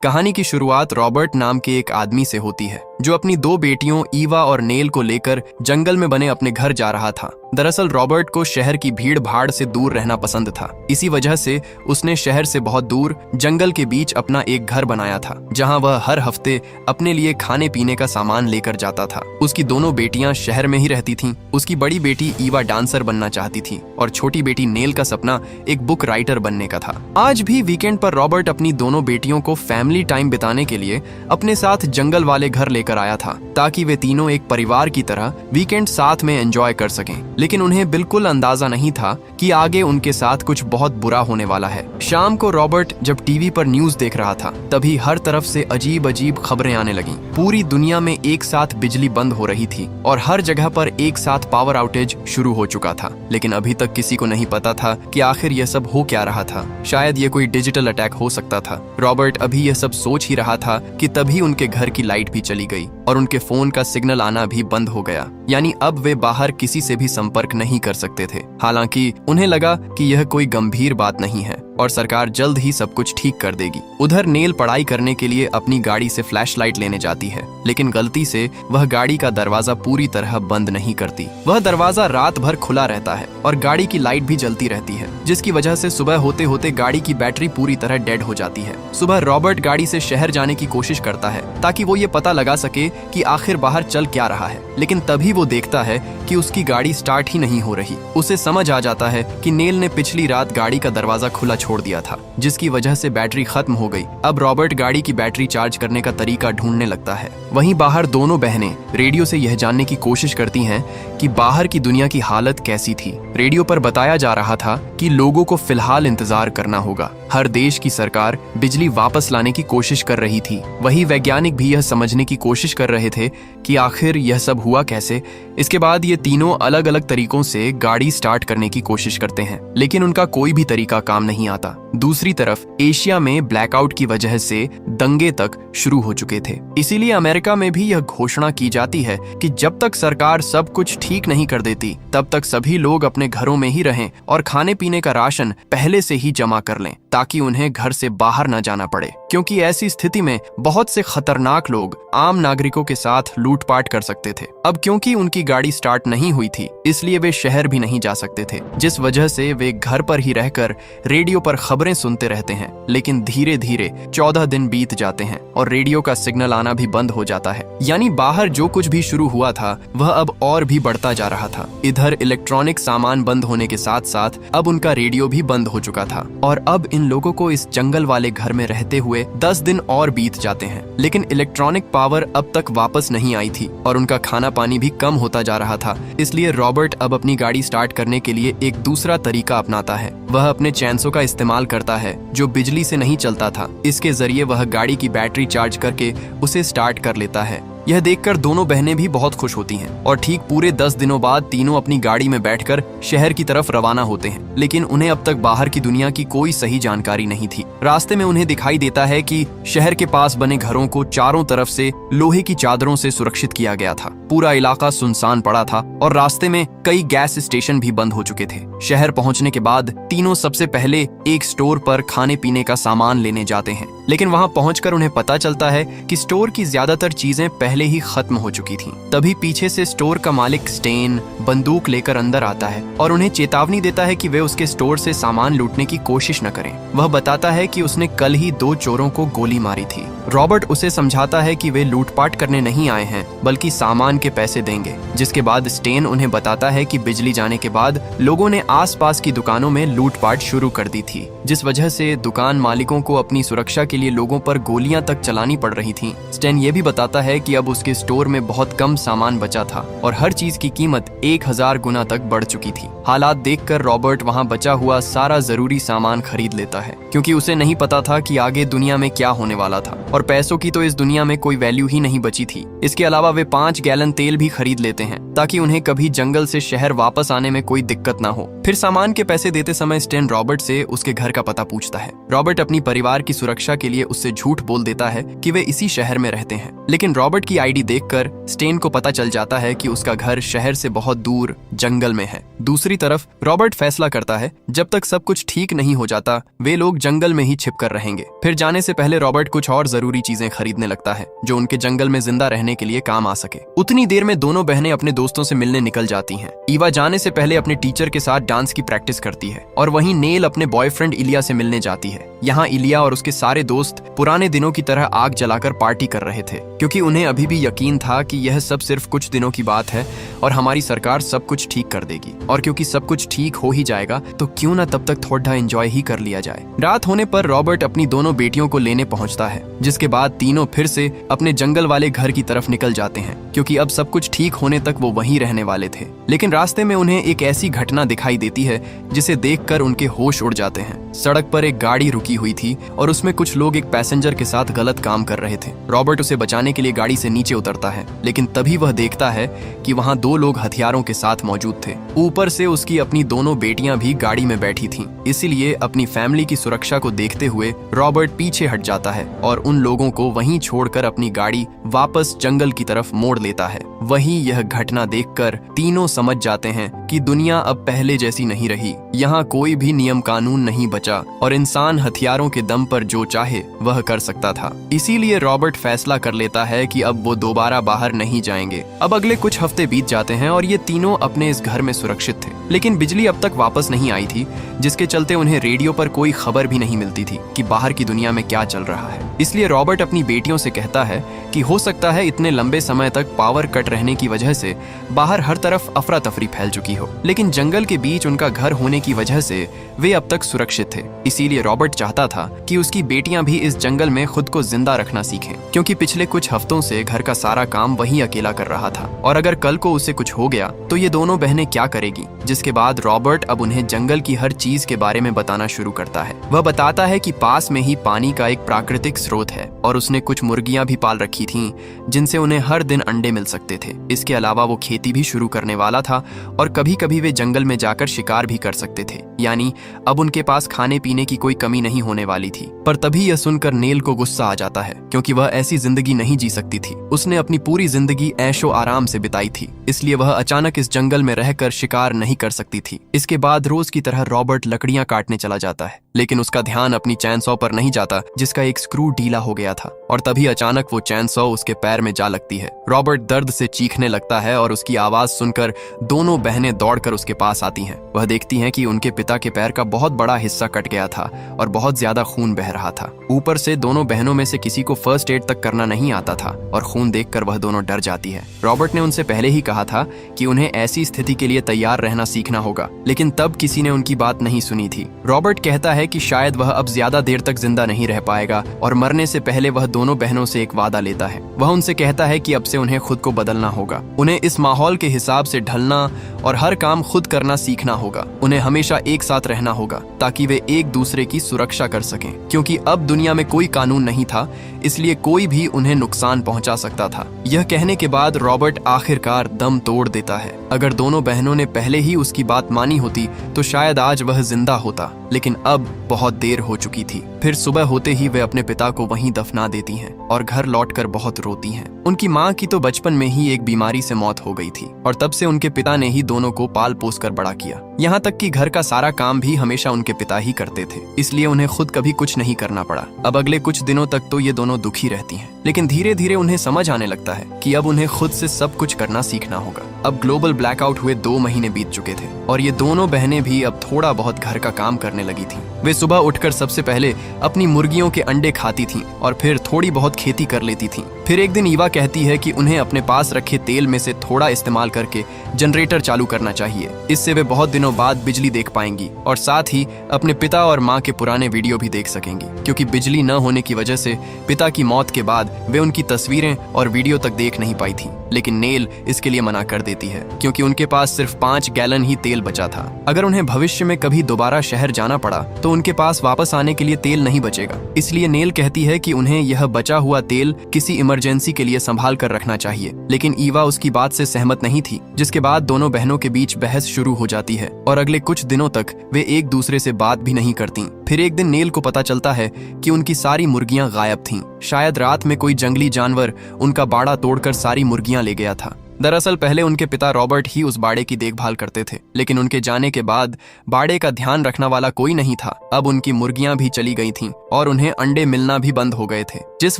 कहानी की शुरुआत रॉबर्ट नाम के एक आदमी से होती है जो अपनी दो बेटियों ईवा और नेल को लेकर जंगल में बने अपने घर जा रहा था। दरअसल रॉबर्ट को शहर की भीड़ भाड़ से दूर रहना पसंद था। इसी वजह से उसने शहर से बहुत दूर जंगल के बीच अपना एक घर बनाया था जहां वह हर हफ्ते अपने लिए खाने पीने का सामान लेकर जाता था। उसकी दोनों बेटियां शहर में ही रहती थीं। उसकी बड़ी बेटी ईवा डांसर बनना चाहती थी और छोटी बेटी नेल का सपना एक बुक राइटर बनने का था। आज भी वीकेंड पर रॉबर्ट अपनी दोनों बेटियों को फैमिली टाइम बिताने के लिए अपने साथ जंगल वाले घर लेकर आया था ताकि वे तीनों एक परिवार की तरह वीकेंड साथ में एंजॉय कर सकें। लेकिन उन्हें बिल्कुल अंदाजा नहीं था कि आगे उनके साथ कुछ बहुत बुरा होने वाला है। शाम को रॉबर्ट जब टीवी पर न्यूज़ देख रहा था तभी हर तरफ से अजीब अजीब खबरें आने लगीं। पूरी दुनिया में एक साथ बिजली बंद हो रही थी और हर जगह पर एक साथ पावर आउटेज शुरू हो चुका था। लेकिन अभी तक किसी को नहीं पता था कि आखिर यह सब हो क्या रहा था। शायद ये कोई डिजिटल अटैक हो सकता था। रॉबर्ट अभी यह सब सोच ही रहा था कि तभी उनके घर की लाइट भी चली गई और उनके फोन का सिग्नल आना भी बंद हो गया। यानी अब वे बाहर किसी से भी संपर्क नहीं कर सकते थे। हालांकि उन्हें लगा कि यह कोई गंभीर बात नहीं है और सरकार जल्द ही सब कुछ ठीक कर देगी। उधर नेल पढ़ाई करने के लिए अपनी गाड़ी से फ्लैशलाइट लेने जाती है, लेकिन गलती से वह गाड़ी का दरवाजा पूरी तरह बंद नहीं करती। वह दरवाजा रात भर खुला रहता है और गाड़ी की लाइट भी जलती रहती है, जिसकी वजह से सुबह होते होते गाड़ी की बैटरी पूरी तरह डेड हो जाती है। सुबह रॉबर्ट गाड़ी से शहर जाने की कोशिश करता है ताकि वो ये पता लगा सके कि आखिर बाहर चल क्या रहा है। लेकिन तभी वो देखता है कि उसकी गाड़ी स्टार्ट ही नहीं हो रही। उसे समझ आ जाता है कि नेल ने पिछली रात गाड़ी का दरवाजा खुला छोड़ दिया था, जिसकी वजह से बैटरी खत्म हो गई। अब रॉबर्ट गाड़ी की बैटरी चार्ज करने का तरीका ढूंढने लगता है। वहीं बाहर दोनों बहनें रेडियो से यह जानने की कोशिश करती हैं कि बाहर की दुनिया की हालत कैसी थी। रेडियो पर बताया जा रहा था कि लोगों को फिलहाल इंतजार करना होगा। हर देश की सरकार बिजली वापस लाने की कोशिश कर रही थी। वही वैज्ञानिक भी यह समझने की कोशिश कर रहे थे कि आखिर यह सब हुआ कैसे। इसके बाद ये तीनों अलग अलग तरीकों से गाड़ी स्टार्ट करने की कोशिश करते हैं, लेकिन उनका कोई भी तरीका काम नहीं आता। दूसरी तरफ एशिया में ब्लैकआउट की वजह से दंगे तक शुरू हो चुके थे। इसीलिए अमेरिका में भी यह घोषणा की जाती है कि जब तक सरकार सब कुछ ठीक नहीं कर देती तब तक सभी लोग अपने घरों में ही रहें और खाने पीने का राशन पहले से ही जमा कर लें ताकि उन्हें घर से बाहर न जाना पड़े, क्योंकि ऐसी स्थिति में बहुत से खतरनाक लोग आम नागरिकों के साथ लूटपाट कर सकते थे। अब क्योंकि उनकी गाड़ी स्टार्ट नहीं हुई थी इसलिए वे शहर भी नहीं जा सकते थे, जिस वजह से वे घर पर ही रहकर रेडियो पर खबरें सुनते रहते हैं। लेकिन धीरे धीरे 14 दिन बीत जाते हैं और रेडियो का सिग्नल आना भी बंद हो जाता है। यानी बाहर जो कुछ भी शुरू हुआ था वह अब और भी बढ़ता जा रहा था। इधर इलेक्ट्रॉनिक सामान बंद होने के साथ साथ अब उनका रेडियो भी बंद हो चुका था और अब इन लोगों को इस जंगल वाले घर में रहते हुए 10 दिन और बीत जाते हैं। लेकिन इलेक्ट्रॉनिक पावर अब तक वापस नहीं आई थी और उनका खाना पानी भी कम होता जा रहा था। इसलिए रॉबर्ट अब अपनी गाड़ी स्टार्ट करने के लिए एक दूसरा तरीका अपनाता है। वह अपने चैनसो का इस्तेमाल करता है जो बिजली से नहीं चलता था। इसके जरिए वह गाड़ी की बैटरी चार्ज करके उसे स्टार्ट कर लेता है। यह देखकर दोनों बहनें भी बहुत खुश होती हैं और ठीक पूरे 10 दिनों बाद तीनों अपनी गाड़ी में बैठकर शहर की तरफ रवाना होते हैं। लेकिन उन्हें अब तक बाहर की दुनिया की कोई सही जानकारी नहीं थी। रास्ते में उन्हें दिखाई देता है कि शहर के पास बने घरों को चारों तरफ से लोहे की चादरों से सुरक्षित किया गया था। पूरा इलाका सुनसान पड़ा था और रास्ते में कई गैस स्टेशन भी बंद हो चुके थे। शहर पहुंचने के बाद तीनों सबसे पहले एक स्टोर पर खाने पीने का सामान लेने जाते हैं, लेकिन वहां पहुंचकर उन्हें पता चलता है कि स्टोर की ज्यादातर चीजें पहले ही खत्म हो चुकी थीं। तभी पीछे से स्टोर का मालिक स्टेन बंदूक लेकर अंदर आता है और उन्हें चेतावनी देता है कि वे उसके स्टोर से सामान लूटने की कोशिश न करें। वह बताता है कि उसने कल ही 2 चोरों को गोली मारी थी। रॉबर्ट उसे समझाता है कि वे लूटपाट करने नहीं आए हैं बल्कि सामान के पैसे देंगे। जिसके बाद स्टेन उन्हें बताता है कि बिजली जाने के बाद लोगों ने आसपास की दुकानों में लूटपाट शुरू कर दी थी, जिस वजह से दुकान मालिकों को अपनी सुरक्षा के लिए लोगों पर गोलियां तक चलानी पड़ रही थीं। स्टेन ये भी बताता है कि अब उसके स्टोर में बहुत कम सामान बचा था और हर चीज की कीमत 1000 गुना तक बढ़ चुकी थी। हालात देखकर रॉबर्ट वहां बचा हुआ सारा जरूरी सामान खरीद लेता है, क्योंकि उसे नहीं पता था कि आगे दुनिया में क्या होने वाला था और पैसों की तो इस दुनिया में कोई वैल्यू ही नहीं बची थी। इसके अलावा वे 5 गैलन तेल भी खरीद लेते हैं ताकि उन्हें कभी जंगल से शहर वापस आने में कोई दिक्कत ना हो। फिर सामान के पैसे देते समय स्टेन रॉबर्ट से उसके घर का पता पूछता है। रॉबर्ट अपनी परिवार की सुरक्षा के लिए उससे झूठ बोल देता है कि वे इसी शहर में रहते हैं, लेकिन रॉबर्ट की आईडी देखकर स्टेन को पता चल जाता है कि उसका घर शहर से बहुत दूर जंगल में है। दूसरी तरफ रॉबर्ट फैसला करता है जब तक सब कुछ ठीक नहीं हो जाता वे लोग जंगल में ही छिप कर रहेंगे। फिर जाने से पहले रॉबर्ट कुछ और जरूरी चीजें खरीदने लगता है जो उनके जंगल में जिंदा रहने के लिए काम आ सके। उतनी देर में दोनों बहनें अपने दोस्तों से मिलने निकल जाती हैं। ईवा जाने से पहले अपने टीचर के साथ डांस की प्रैक्टिस करती है और वहीं नेल अपने बॉयफ्रेंड इलिया से मिलने जाती है। यहाँ इलिया और उसके सारे दोस्त पुराने दिनों की तरह आग जलाकर पार्टी कर रहे थे, क्योंकि उन्हें अभी भी यकीन था कि यह सब सिर्फ कुछ दिनों की बात है और हमारी सरकार सब कुछ ठीक कर देगी। और क्योंकि सब कुछ ठीक हो ही जाएगा तो क्यों ना तब तक थोड़ा एंजॉय ही कर लिया जाए। रात होने पर रॉबर्ट अपनी दोनों बेटियों को लेने पहुंचता है, जिसके बाद तीनों फिर से अपने जंगल वाले घर की तरफ निकल जाते हैं, क्योंकि अब सब कुछ ठीक होने तक वो वहीं रहने वाले थे। लेकिन रास्ते में उन्हें एक ऐसी घटना दिखाई देती है जिसे देखकर उनके होश उड़ जाते हैं। सड़क पर एक गाड़ी रुकी हुई थी और उसमें कुछ लोग एक पैसेंजर के साथ गलत काम कर रहे थे। रॉबर्ट उसे बचाने के लिए गाड़ी से नीचे उतरता है, लेकिन तभी वह देखता है कि वहां दो लोग हथियारों के साथ मौजूद थे। ऊपर से उसकी अपनी दोनों बेटियां भी गाड़ी में बैठी थीं। इसीलिए अपनी फैमिली की सुरक्षा को देखते हुए रॉबर्ट पीछे हट जाता है और उन लोगों को वहीं छोड़कर अपनी गाड़ी वापस जंगल की तरफ मोड़ लेता है। वहीं यह घटना देखकर तीनों समझ जाते हैं कि दुनिया अब पहले जैसी नहीं रही। यहाँ कोई भी नियम कानून नहीं बचा और इंसान हथियारों के दम पर जो चाहे वह कर सकता था। इसीलिए रॉबर्ट फैसला कर लेता है कि अब वो दोबारा बाहर नहीं जाएंगे। अब अगले कुछ हफ्ते बीत जाते हैं और ये तीनों अपने इस घर में सुरक्षित थे, लेकिन बिजली अब तक वापस नहीं आई थी, जिसके चलते उन्हें रेडियो पर कोई खबर भी नहीं मिलती थी कि बाहर की दुनिया में क्या चल रहा है। इसलिए रॉबर्ट अपनी बेटियों से कहता है कि हो सकता है इतने लंबे समय तक पावर कट रहने की वजह से बाहर हर तरफ अफरा तफरी फैल चुकी हो, लेकिन जंगल के बीच उनका घर होने की वजह से वे अब तक सुरक्षित थे। इसीलिए रॉबर्ट चाहता था कि उसकी बेटियां भी इस जंगल में खुद को जिंदा रखना सीखें, क्योंकि पिछले कुछ हफ्तों से घर का सारा काम वही अकेला कर रहा था और अगर कल को उसे कुछ हो गया तो ये दोनों बहनें क्या करेगी। जिसके बाद रॉबर्ट अब उन्हें जंगल की हर चीज के बारे में बताना शुरू करता है। वह बताता है कि पास में ही पानी का एक प्राकृतिक स्रोत है और उसने कुछ मुर्गियां भी पाल रखी थीं जिनसे उन्हें हर दिन अंडे मिल सकते थे। इसके अलावा वो खेती भी शुरू करने वाला था और कभी कभी वे जंगल में जाकर शिकार भी कर सकते थे, यानी अब उनके पास खाने पीने की कोई कमी नहीं होने वाली थी। पर तभी यह सुनकर नेल को गुस्सा आ जाता है, क्योंकि वह ऐसी जिंदगी नहीं जी सकती थी। उसने अपनी पूरी जिंदगी ऐशो आराम से बिताई थी, इसलिए वह अचानक इस जंगल में रहकर शिकार नहीं कर सकती थी। इसके बाद रोज की तरह रॉबर्ट लकड़ियां काटने चला जाता है, लेकिन उसका ध्यान अपनी चैन सॉ पर नहीं जाता जिसका एक स्क्रू ढीला हो गया था और तभी अचानक वो चैन सॉ उसके पैर में जा लगती है। रॉबर्ट दर्द से चीखने लगता है और उसकी आवाज सुनकर दोनों बहनें दौड़कर उसके पास आती हैं। वह देखती हैं कि उनके पिता के पैर का बहुत बड़ा हिस्सा कट गया था और बहुत ज्यादा खून बह रहा था। ऊपर से दोनों बहनों में से किसी को फर्स्ट एड तक करना नहीं आता था और खून देखकर वह दोनों डर जाती है। रॉबर्ट ने उनसे पहले ही कहा था कि उन्हें ऐसी स्थिति के लिए तैयार रहना सीखना होगा, लेकिन तब किसी ने उनकी बात नहीं सुनी थी। रॉबर्ट कहता है कि शायद वह अब ज्यादा देर तक जिंदा नहीं रह पाएगा और मरने से पहले वह दोनों बहनों से एक वादा लेता है। वह उनसे कहता है कि अब से उन्हें खुद को बदलना होगा, उन्हें इस माहौल के हिसाब से ढलना और हर काम खुद करना सीखना होगा। उन्हें हमेशा एक साथ रहना होगा ताकि वे एक दूसरे की सुरक्षा कर सकें, क्योंकि अब दुनिया में कोई कानून नहीं था, इसलिए कोई भी उन्हें नुकसान पहुंचा सकता था। यह कहने के बाद रॉबर्ट आखिरकार दम तोड़ देता है। अगर दोनों बहनों ने पहले ही उसकी बात मानी होती तो शायद आज वह जिंदा होता, लेकिन अब बहुत देर हो चुकी थी। फिर सुबह होते ही वे अपने पिता को वहीं दफना देती हैं और घर लौटकर बहुत रोती हैं। उनकी माँ की तो बचपन में ही एक बीमारी से मौत हो गई थी और तब से उनके पिता ने ही दोनों को पाल पोस कर बड़ा किया। यहाँ तक कि घर का सारा काम भी हमेशा उनके पिता ही करते थे, इसलिए उन्हें खुद कभी कुछ नहीं करना पड़ा। अब अगले कुछ दिनों तक तो ये दोनों दुखी रहती हैं, लेकिन धीरे धीरे उन्हें समझ आने लगता है कि अब उन्हें खुद से सब कुछ करना सीखना होगा। अब ग्लोबल ब्लैकआउट हुए 2 महीने बीत चुके थे और ये दोनों बहनें भी अब थोड़ा बहुत घर का काम करने लगी थीं। वे सुबह उठकर सबसे पहले अपनी मुर्गियों के अंडे खाती थीं और फिर थोड़ी बहुत खेती कर लेती थीं। फिर एक दिन ईवा कहती है कि उन्हें अपने पास रखे तेल में से थोड़ा इस्तेमाल करके जनरेटर चालू करना चाहिए। इससे वे बहुत दिनों बाद बिजली देख पाएंगी और साथ ही अपने पिता और माँ के पुराने वीडियो भी देख सकेंगी, क्योंकि बिजली न होने की वजह से पिता की मौत के बाद वे उनकी तस्वीरें और वीडियो तक देख नहीं पाई थी। लेकिन नेल इसके लिए मना कर देती है, क्योंकि उनके पास सिर्फ 5 गैलन ही तेल बचा था। अगर उन्हें भविष्य में कभी दोबारा शहर जाना पड़ा तो उनके पास वापस आने के लिए तेल नहीं बचेगा। इसलिए नेल कहती है कि उन्हें यह बचा हुआ तेल किसी इमरजेंसी के लिए संभाल कर रखना चाहिए, लेकिन ईवा उसकी बात से सहमत नहीं थी, जिसके बाद दोनों बहनों के बीच बहस शुरू हो जाती है और अगले कुछ दिनों तक वे एक दूसरे से बात भी नहीं करती। फिर एक दिन नेल को पता चलता है कि उनकी सारी मुर्गियां गायब थीं। शायद रात में कोई जंगली जानवर उनका बाड़ा तोड़कर सारी मुर्गियां ले गया था। दरअसल पहले उनके पिता रॉबर्ट ही उस बाड़े की देखभाल करते थे, लेकिन उनके जाने के बाद बाड़े का ध्यान रखने वाला कोई नहीं था। अब उनकी मुर्गियां भी चली गई थीं और उन्हें अंडे मिलना भी बंद हो गए थे, जिस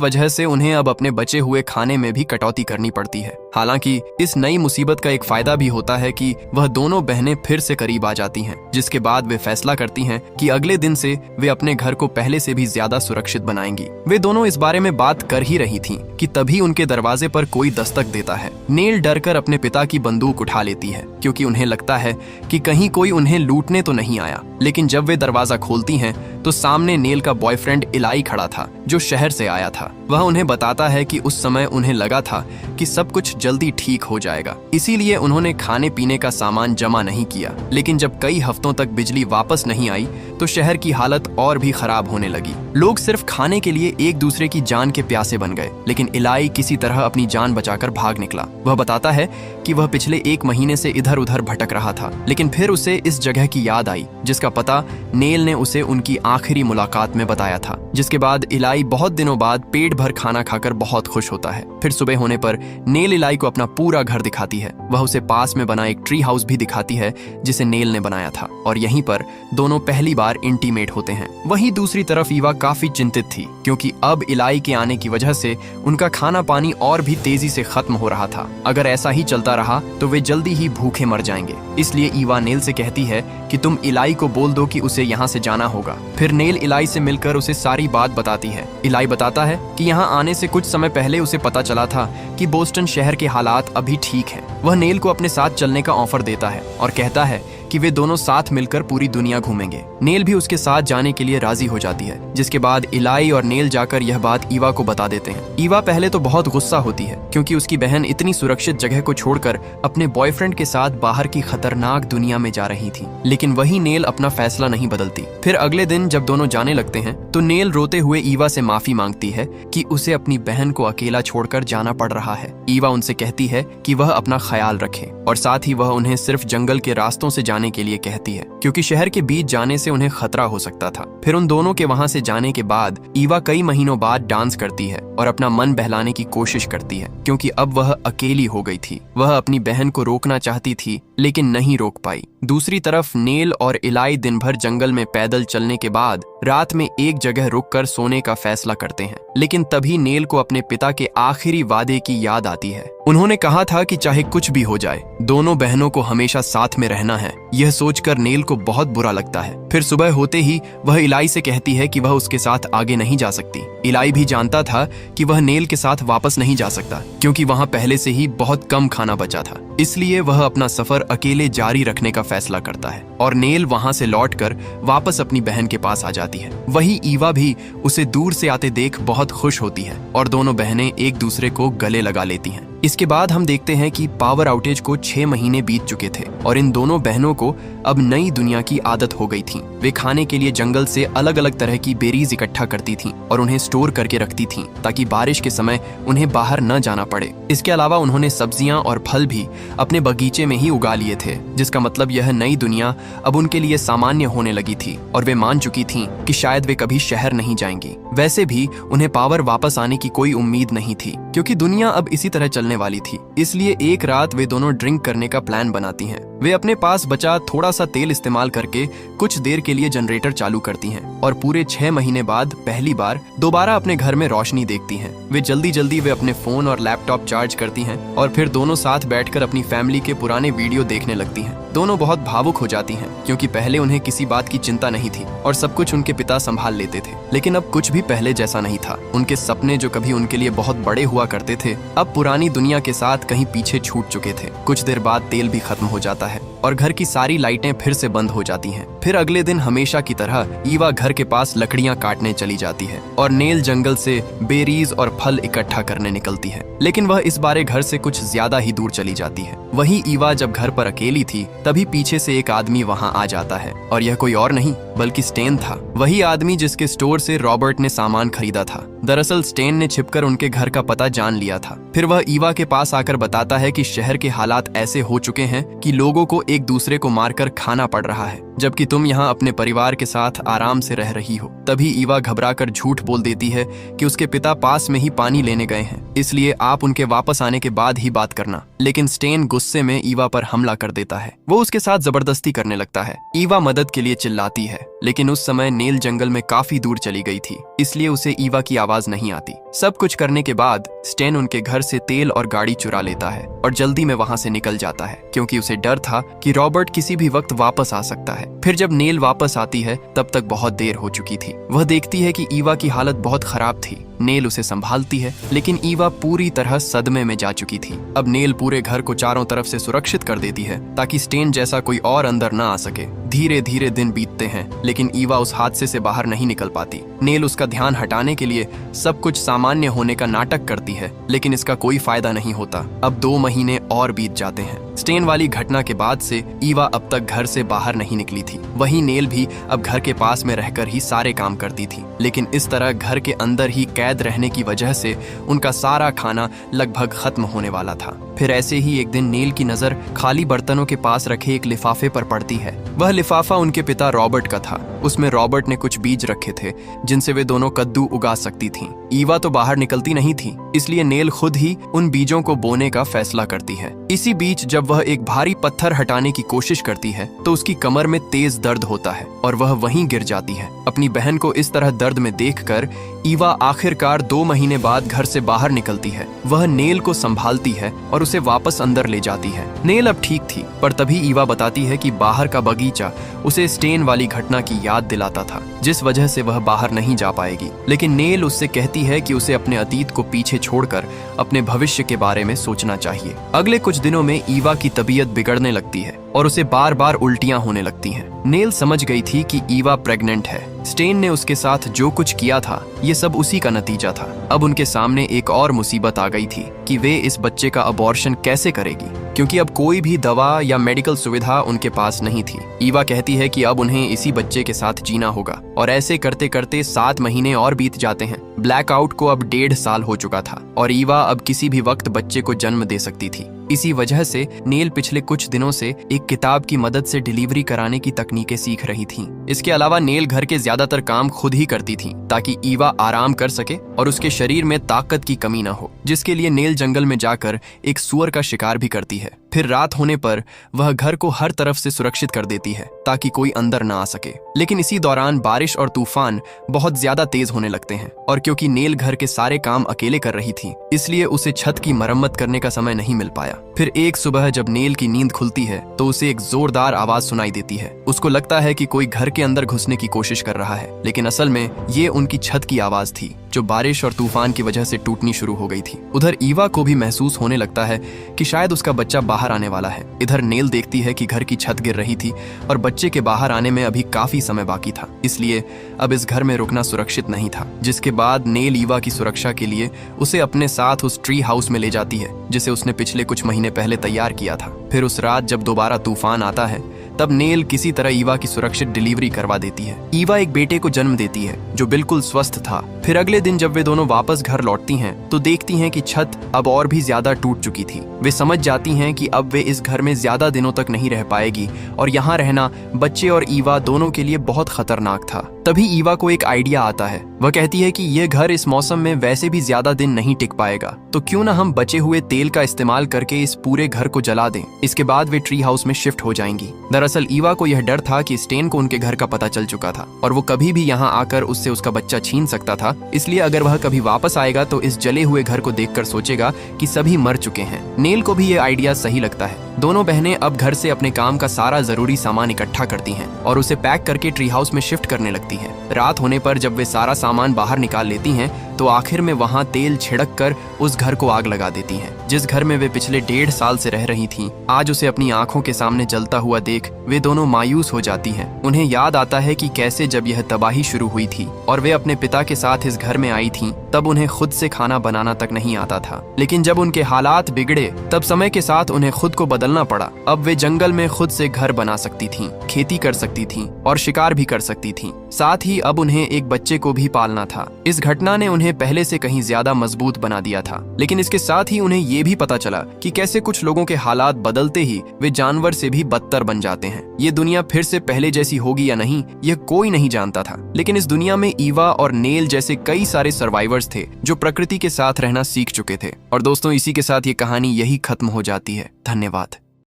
वजह से उन्हें अब अपने बचे हुए खाने में भी कटौती करनी पड़ती है। हालांकि इस नई मुसीबत का एक फायदा भी होता है कि वह दोनों बहनें फिर से करीब आ जाती हैं, जिसके बाद वे फैसला करती हैं कि अगले दिन से वे अपने घर को पहले से भी ज्यादा सुरक्षित बनाएंगी। वे दोनों इस बारे में बात कर ही रही थीं कि तभी उनके दरवाजे पर कोई दस्तक देता है। नेल डरकर अपने पिता की बंदूक उठा लेती है, क्योंकि उन्हें लगता है कि कहीं कोई उन्हें लूटने तो नहीं आया। लेकिन जब वे दरवाजा खोलती हैं तो सामने नेल का बॉयफ्रेंड इलाई खड़ा था, जो शहर से आया था। वह उन्हें बताता है कि उस समय उन्हें लगा था कि सब कुछ जल्दी ठीक हो जाएगा, इसीलिए उन्होंने खाने पीने का सामान जमा नहीं किया। लेकिन जब कई हफ्तों तक बिजली वापस नहीं आई तो शहर की हालत और भी खराब होने लगी। लोग सिर्फ खाने के लिए एक दूसरे की जान के प्यासे बन गए, लेकिन इलाई किसी तरह अपनी जान बचाकर भाग निकला। वह बताता है कि वह पिछले 1 महीने से इधर उधर भटक रहा था, लेकिन फिर उसे इस जगह की याद आई जिसका पता नेल ने उसे उनकी आखिरी मुलाकात में बताया था। जिसके बाद इलाई बहुत दिनों बाद पेट भर खाना खाकर बहुत खुश होता है। फिर सुबह होने पर नेल इलाई को अपना पूरा घर दिखाती है। वह उसे पास में बना एक ट्री हाउस भी दिखाती है जिसे नेल ने बनाया था, और यहीं पर दोनों पहली बार इंटीमेट होते हैं। वहीं दूसरी तरफ ईवा काफी चिंतित थी, क्योंकि अब इलाई के आने की वजह से उनका खाना पानी और भी तेजी से खत्म हो रहा था। अगर ऐसा ही चलता रहा तो वे जल्दी ही भूखे मर जाएंगे। इसलिए ईवा नेल से कहती है कि तुम इलाई को बोल दो कि उसे यहाँ से जाना होगा। फिर नेल इलाई से मिलकर उसे सारी बात बताती है। इलाई बताता है कि यहाँ आने से कुछ समय पहले उसे पता चला था कि बोस्टन शहर के हालात अभी ठीक हैं। वह नेल को अपने साथ चलने का ऑफर देता है और कहता है कि वे दोनों साथ मिलकर पूरी दुनिया घूमेंगे। नेल भी उसके साथ जाने के लिए राजी हो जाती है, जिसके बाद इलाई और नेल जाकर यह बात ईवा को बता देते हैं। ईवा पहले तो बहुत गुस्सा होती है, क्योंकि उसकी बहन इतनी सुरक्षित जगह को छोड़कर अपने बॉयफ्रेंड के साथ बाहर की खतरनाक दुनिया में जा रही थी। लेकिन वही नेल अपना फैसला नहीं बदलती। फिर अगले दिन जब दोनों जाने लगते हैं तो नेल रोते हुए ईवा से माफी मांगती है कि उसे अपनी बहन को अकेला छोड़कर जाना पड़ रहा है। ईवा उनसे कहती है कि वह अपना ख्याल रखे, और साथ ही वह उन्हें सिर्फ जंगल के रास्तों से जाने के लिए कहती है, क्योंकि शहर के बीच जाने से उन्हें खतरा हो सकता था। फिर उन दोनों के वहां से जाने के बाद ईवा कई महीनों बाद डांस करती है और अपना मन बहलाने की कोशिश करती है, क्योंकि अब वह अकेली हो गई थी। वह अपनी बहन को रोकना चाहती थी, लेकिन नहीं रोक पाई। दूसरी तरफ नेल और इलाई दिन भर जंगल में पैदल चलने के बाद रात में एक जगह रुककर सोने का फैसला करते हैं। लेकिन तभी नेल को अपने पिता के आखिरी वादे की याद आती है। उन्होंने कहा था कि चाहे कुछ भी हो जाए, दोनों बहनों को हमेशा साथ में रहना है। यह सोचकर नेल को बहुत बुरा लगता है। फिर सुबह होते ही वह इलाई से कहती है कि वह उसके साथ आगे नहीं जा सकती। इलाई भी जानता था कि वह नेल के साथ वापस नहीं जा सकता, क्योंकि वहां पहले से ही बहुत कम खाना बचा था। इसलिए वह अपना सफर अकेले जारी रखने का फैसला करता है, और नेल वहां से लौटकर वापस अपनी बहन के पास आ जाती है। वही ईवा भी उसे दूर से आते देख बहुत खुश होती है, और दोनों बहनें एक दूसरे को गले लगा लेती हैं। इसके बाद हम देखते हैं कि पावर आउटेज को 6 महीने बीत चुके थे, और इन दोनों बहनों को अब नई दुनिया की आदत हो गई थी। वे खाने के लिए जंगल से अलग अलग तरह की बेरीज इकट्ठा करती थीं और उन्हें स्टोर करके रखती थीं, ताकि बारिश के समय उन्हें बाहर न जाना पड़े। इसके अलावा उन्होंने सब्जियां और फल भी अपने बगीचे में ही उगा लिए थे, जिसका मतलब यह नई दुनिया अब उनके लिए सामान्य होने लगी थी, और वे मान चुकी थीं कि शायद वे कभी शहर नहीं जाएंगी। वैसे भी उन्हें पावर वापस आने की कोई उम्मीद नहीं थी, क्योंकि दुनिया अब इसी तरह चलने वाली थी। इसलिए एक रात वे दोनों ड्रिंक करने का प्लान बनाती हैं। वे अपने पास बचा थोड़ा सा तेल इस्तेमाल करके कुछ देर के लिए जनरेटर चालू करती हैं, और पूरे 6 महीने बाद पहली बार दोबारा अपने घर में रोशनी देखती हैं। वे जल्दी वे अपने फोन और लैपटॉप चार्ज करती हैं, और फिर दोनों साथ बैठकर अपनी फैमिली के पुराने वीडियो देखने लगती हैं। दोनों बहुत भावुक हो जाती हैं, क्योंकि पहले उन्हें किसी बात की चिंता नहीं थी और सब कुछ उनके पिता संभाल लेते थे। लेकिन अब कुछ भी पहले जैसा नहीं था। उनके सपने जो कभी उनके लिए बहुत बड़े हुआ करते थे, अब पुरानी दुनिया के साथ कहीं पीछे छूट चुके थे। कुछ देर बाद तेल भी खत्म हो जाता है और घर की सारी लाइटें फिर से बंद हो जाती हैं। फिर अगले दिन हमेशा की तरह ईवा घर के पास लकड़ियां काटने चली जाती है, और नेल जंगल से बेरीज और फल इकट्ठा करने निकलती है। लेकिन वह इस बारे घर से कुछ ज्यादा ही दूर चली जाती है। वही ईवा जब घर पर अकेली थी, तभी पीछे से एक आदमी वहां आ जाता है, और यह कोई और नहीं बल्कि स्टेन था, वही आदमी जिसके स्टोर से रॉबर्ट ने सामान खरीदा था। दरअसल स्टेन ने छिपकर उनके घर का पता जान लिया था। फिर वह ईवा के पास आकर बताता है कि शहर के हालात ऐसे हो चुके हैं कि लोगों को एक दूसरे को मारकर खाना पड़ रहा है, जबकि तुम यहाँ अपने परिवार के साथ आराम से रह रही हो। तभी ईवा घबराकर झूठ बोल देती है कि उसके पिता पास में ही पानी लेने गए हैं, इसलिए आप उनके वापस आने के बाद ही बात करना। लेकिन स्टेन गुस्से में ईवा पर हमला कर देता है। वो उसके साथ जबरदस्ती करने लगता है। ईवा मदद के लिए चिल्लाती है, लेकिन उस समय नेल जंगल में काफी दूर चली गई थी, इसलिए उसे ईवा की आवाज नहीं आती। सब कुछ करने के बाद स्टेन उनके घर से तेल और गाड़ी चुरा लेता है और जल्दी में वहां से निकल जाता है, क्योंकि उसे डर था कि रॉबर्ट किसी भी वक्त वापस आ सकता है। फिर जब नेल वापस आती है तब तक बहुत देर हो चुकी थी। वह देखती है कि ईवा की हालत बहुत खराब थी। नेल उसे संभालती है, लेकिन ईवा पूरी तरह सदमे में जा चुकी थी। अब नेल पूरे घर को चारों तरफ से सुरक्षित कर देती है ताकि स्टेन जैसा कोई और अंदर न आ सके। धीरे धीरे दिन बीतते हैं, लेकिन ईवा उस हादसे से बाहर नहीं निकल पाती। नेल उसका ध्यान हटाने के लिए सब कुछ सामान्य होने का नाटक करती है, लेकिन इसका कोई फायदा नहीं होता। अब 2 महीने और बीत जाते हैं। स्टेन वाली घटना के बाद से ईवा अब तक घर से बाहर नहीं निकली थी। वहीं नेल भी अब घर के पास में रहकर ही सारे काम करती थी, लेकिन इस तरह घर के अंदर ही कैद रहने की वजह से उनका सारा खाना लगभग खत्म होने वाला था। फिर ऐसे ही एक दिन नेल की नजर खाली बर्तनों के पास रखे एक लिफाफे पर पड़ती है। वह लिफाफा उनके पिता रॉबर्ट का था। उसमें रॉबर्ट ने कुछ बीज रखे थे जिनसे वे दोनों कद्दू उगा सकती थीं। ईवा तो बाहर निकलती नहीं थी, इसलिए नेल खुद ही उन बीजों को बोने का फैसला करती है। इसी बीच जब वह एक भारी पत्थर हटाने की कोशिश करती है तो उसकी कमर में तेज दर्द होता है और वह वहीं गिर जाती है। अपनी बहन को इस तरह दर्द में देखकर ईवा आखिरकार 2 महीने बाद घर से बाहर निकलती है। वह नेल को संभालती है और उसे वापस अंदर ले जाती है। नेल अब ठीक थी, पर तभी ईवा बताती है कि बाहर का बगीचा उसे स्टेन वाली घटना की याद दिलाता था, जिस वजह से वह बाहर नहीं जा पाएगी। लेकिन नेल उससे कहती है कि उसे अपने अतीत को पीछे छोड़कर अपने भविष्य के बारे में सोचना चाहिए। अगले कुछ दिनों में ईवा की तबीयत बिगड़ने लगती है और उसे बार बार उल्टियां होने लगती हैं। नेल समझ गई थी कि ईवा प्रेग्नेंट है। स्टेन ने उसके साथ जो कुछ किया था ये सब उसी का नतीजा था। अब उनके सामने एक और मुसीबत आ गई थी कि वे इस बच्चे का अबॉर्शन कैसे करेगी, क्योंकि अब कोई भी दवा या मेडिकल सुविधा उनके पास नहीं थी। ईवा कहती है कि अब उन्हें इसी बच्चे के साथ जीना होगा, और ऐसे करते करते 7 महीने और बीत जाते हैं। ब्लैकआउट को अब 1.5 साल हो चुका था और ईवा अब किसी भी वक्त बच्चे को जन्म दे सकती थी। इसी वजह से नेल पिछले कुछ दिनों से एक किताब की मदद से डिलीवरी कराने की तकनीकें सीख रही थीं। इसके अलावा नेल घर के ज्यादातर काम खुद ही करती थी ताकि ईवा आराम कर सके और उसके शरीर में ताकत की कमी न हो, जिसके लिए नेल जंगल में जाकर एक सूअर का शिकार भी करती है। फिर रात होने पर वह घर को हर तरफ से सुरक्षित कर देती है ताकि कोई अंदर न आ सके। लेकिन इसी दौरान बारिश और तूफान बहुत ज्यादा तेज होने लगते हैं, और क्योंकि नेल घर के सारे काम अकेले कर रही थी, इसलिए उसे छत की मरम्मत करने का समय नहीं मिल पाया। फिर एक सुबह जब नेल की नींद खुलती है तो उसे एक जोरदार आवाज सुनाई देती है। उसको लगता है कि कोई घर के अंदर घुसने की कोशिश कर रहा है, लेकिन असल में ये उनकी छत की आवाज थी जो बारिश और तूफान की वजह से टूटनी शुरू हो गई थी। उधर ईवा को भी महसूस होने लगता है कि शायद उसका बच्चा बाहर आने वाला है। इधर नेल देखती है कि घर की छत गिर रही थी और बच्चे के बाहर आने में अभी काफी समय बाकी था, इसलिए अब इस घर में रुकना सुरक्षित नहीं था। जिसके बाद नेल ईवा की सुरक्षा के लिए उसे अपने साथ उस ट्री हाउस में ले जाती है जिसे उसने पिछले कुछ महीने पहले तैयार किया था। फिर उस रात जब दोबारा तूफान आता है तब नेल किसी तरह ईवा की सुरक्षित डिलीवरी करवा देती है। ईवा एक बेटे को जन्म देती है जो बिल्कुल स्वस्थ था। फिर अगले दिन जब वे दोनों वापस घर लौटती हैं तो देखती हैं कि छत अब और भी ज्यादा टूट चुकी थी। वे समझ जाती हैं कि अब वे इस घर में ज्यादा दिनों तक नहीं रह पाएगी और यहाँ रहना बच्चे और ईवा दोनों के लिए बहुत खतरनाक था। तभी ईवा को एक आइडिया आता है। वह कहती है कि यह घर इस मौसम में वैसे भी ज्यादा दिन नहीं टिक पाएगा, तो क्यों ना हम बचे हुए तेल का इस्तेमाल करके इस पूरे घर को जला दें। इसके बाद वे ट्री हाउस में शिफ्ट हो जाएंगी। दरअसल ईवा को यह डर था कि स्टेन को उनके घर का पता चल चुका था और वो कभी भी यहाँ आकर उससे उसका बच्चा छीन सकता था, इसलिए अगर वह कभी वापस आएगा तो इस जले हुए घर को देखकर सोचेगा कि सभी मर चुके हैं। नेल को भी ये आइडिया सही लगता है। दोनों बहनें अब घर से अपने काम का सारा जरूरी सामान इकट्ठा करती हैं और उसे पैक करके ट्री हाउस में शिफ्ट करने लगती हैं। रात होने पर जब वे सारा सामान बाहर निकाल लेती हैं तो आखिर में वहाँ तेल छिड़क कर उस घर को आग लगा देती हैं। जिस घर में वे पिछले 1.5 साल से रह रही थीं, आज उसे अपनी आंखों के सामने जलता हुआ देख वे दोनों मायूस हो जाती हैं। उन्हें याद आता है कि कैसे जब यह तबाही शुरू हुई थी और वे अपने पिता के साथ इस घर में आई थीं, तब उन्हें खुद से खाना बनाना तक नहीं आता था। लेकिन जब उनके हालात बिगड़े तब समय के साथ उन्हें खुद को बदलना पड़ा। अब वे जंगल में खुद से घर बना सकती थीं, खेती कर सकती थीं और शिकार भी कर सकती थीं। साथ ही अब उन्हें एक बच्चे को भी पालना था। इस घटना ने उन्हें पहले से कहीं ज्यादा मजबूत बना दिया था। लेकिन इसके साथ ही उन्हें ये भी पता चला कि कैसे कुछ लोगों के हालात बदलते ही वे जानवर से भी बदतर बन जाते हैं। ये दुनिया फिर से पहले जैसी होगी या नहीं, यह कोई नहीं जानता था। लेकिन इस दुनिया में ईवा और नेल जैसे कई सारे सर्वाइवर्स थे जो प्रकृति के साथ रहना सीख चुके थे। और दोस्तों, इसी के साथ ये कहानी यही खत्म हो जाती है। धन्यवाद।